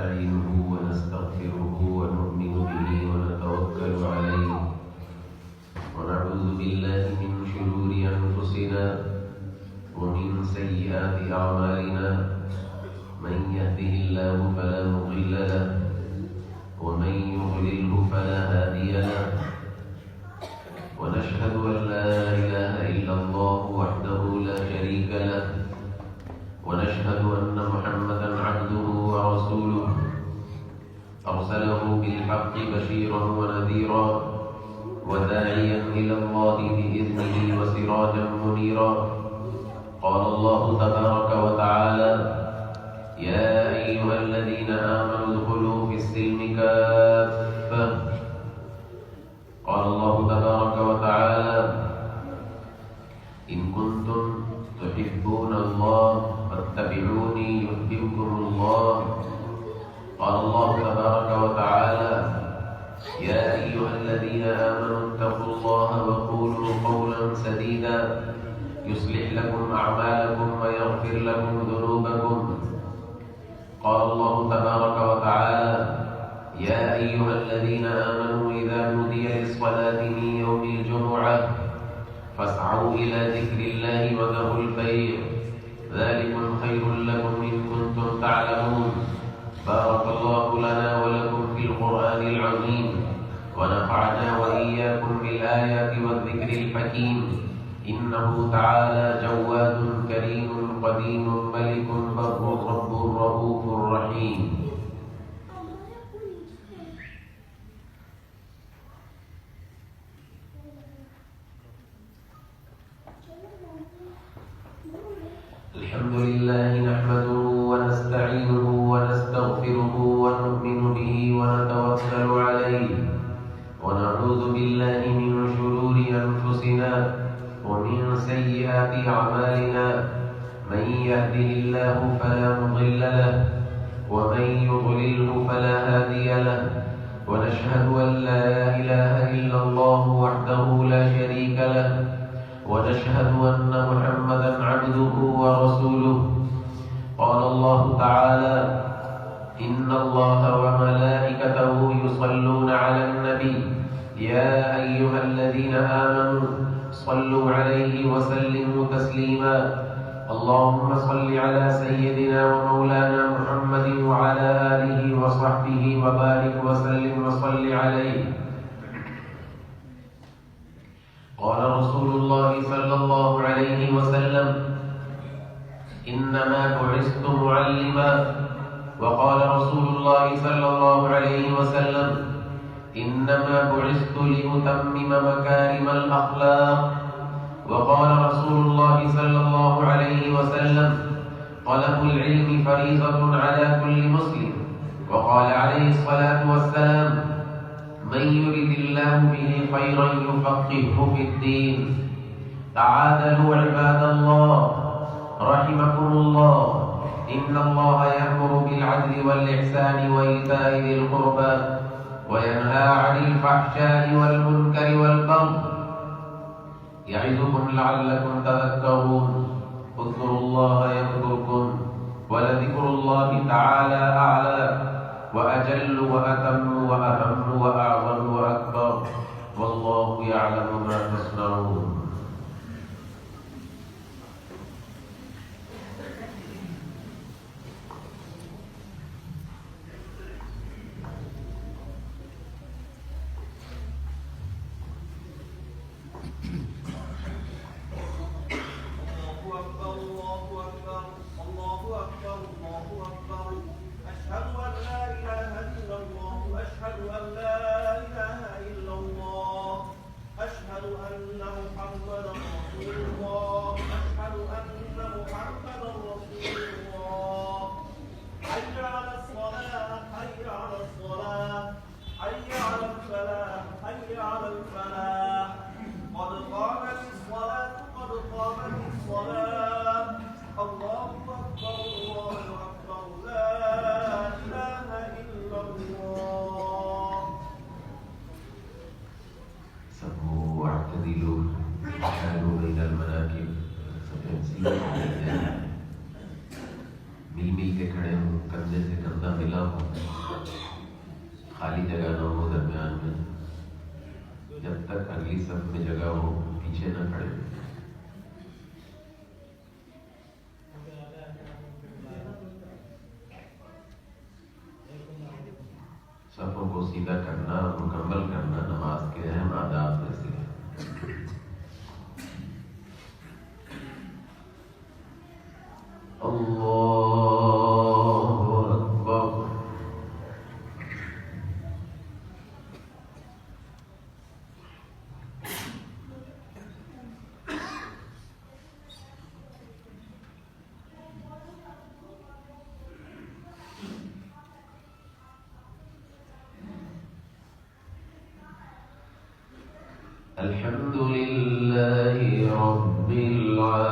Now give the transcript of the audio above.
ونستعينه ونستغفره ونؤمن به ونتوكل عليه ونعوذ بالله من شرور أنفسنا ومن سيئات أعمالنا من يهده الله فلا مضل له ومن يضلله فلا هادي له ونشهد أن لا إله إلا الله وحده لا شريك له ونشهد أن محمدا عبده ورسوله أرسله بالحق بشيرا ونذيرا وداعيا إلى الله بإذنه وسراجا منيرا قال الله تبارك وتعالى يا أيها الذين آمنوا ادخلوا في السلم كافة قال الله تبارك وتعالى إن كنتم تحبون الله فاتبعوني يحببكم الله قال الله تبارك وتعالى يا أيها الذين آمنوا اتقوا الله وقولوا قولا سديدا يصلح لكم أعمالكم ويغفر لكم ذنوبكم قال الله تبارك وتعالى يا أيها الذين آمنوا إذا نودي للصلاة من يوم الجمعة فاسعوا إلى ذكر الله وذروا البيع ذلكم خير لكم إن كنتم تعلمون بارك الله لنا ولكم في القرآن العظيم ونفعنا وإياكم بالآيات والذكر الحكيم إنه تعالى جواد كريم قديم ملك بر رب رؤوف رحيم الحمد لله نحمده ونستعينه ونستغفره ونؤمن به ونتوكل عليه ونعوذ بالله من شرور أنفسنا ومن سيئات أعمالنا من يهده الله فلا مضل له ومن يضلله فلا هادي له ونشهد أن لا إله إلا الله وحده لا شريك له ونشهد أن محمدا عبده ورسوله قال الله تعالى إن الله وملائكته يصلون على النبي يا أيها الذين آمنوا صلوا عليه وسلموا تسليما اللهم صل على سيدنا ومولانا محمد وعلى آله وصحبه وبارك وسلم وصل عليه قال رسول الله صلى الله عليه وسلم إنما بعثت معلما وقال رسول الله صلى الله عليه وسلم إنما بعثت لأتمم مكارم الأخلاق وقال رسول الله صلى الله عليه وسلم طلب العلم فريضة على كل مسلم وقال عليه الصلاة والسلام من يرد الله به خيرا يفقهه في الدين تعادلوا عباد الله رحمكم الله إن الله يأمر بالعدل والإحسان وإيتاء ذي القربى وينهى عن الفحشاء والمنكر والبغي يعظكم لعلكم تذكرون اذكروا الله يذكركم ولذكر الله تعالى أعلى وأجل وأتم وأهم وأعظم وأكبر والله يعلم ما تصنعون أشهد أن لا إله إلا الله أشهد أن हो, खाली जगह ना हो दरमियान में, जब तक अगली सफ में जगह हो पीछे न खड़े। सफों को सीधा करना, मुकम्मल करना नमाज के अहम आदाब में से है। अल्लाहु अकबर। अल्हम्दुलिल्लाहि रब्बिल आलमीन।